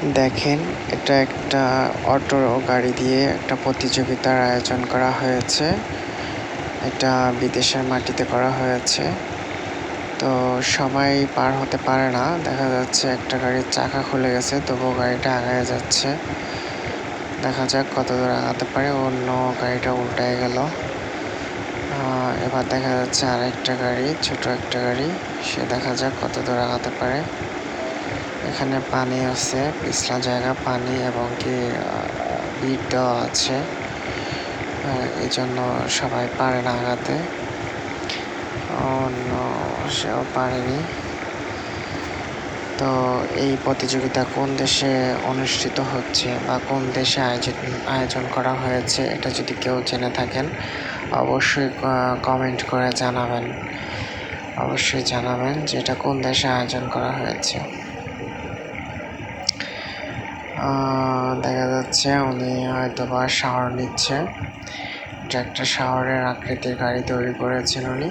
দেখেন, এটা একটা অটো গাড়ি দিয়ে একটা প্রতিযোগিতার আয়োজন করা হয়েছে। এটা বিদেশের মাটিতে করা হয়েছে। তো সবাই পার হতে পারে না। দেখা যাচ্ছে একটা গাড়ির চাকা খুলে গেছে, তবুও গাড়িটা আগায় যাচ্ছে। দেখা যাক কতদূর আগাতে পারে। অন্য গাড়িটা উল্টায় গেল। এবার দেখা যাচ্ছে আরেকটা গাড়ি, ছোট একটা গাড়ি, সে দেখা যাক কতদূর আগাতে পারে। এখানে পানি আছে, পিছলা জায়গা, পানি এবং কি বিট দেওয়া আছে। এই জন্য সবাই পারে না আগাতে। অন্য সেও পারেনি। তো এই প্রতিযোগিতা কোন দেশে অনুষ্ঠিত হচ্ছে বা কোন দেশে আয়োজন করা হয়েছে, এটা যদি কেউ জেনে থাকেন অবশ্যই কমেন্ট করে জানাবেন। অবশ্যই জানাবেন যে এটা কোন দেশে আয়োজন করা হয়েছে। দেখা যাচ্ছে উনি হয়তো বা শাওয়ার নিচ্ছে। এটা একটা শাওয়ারের আকৃতির গাড়ি তৈরি করেছেন উনি।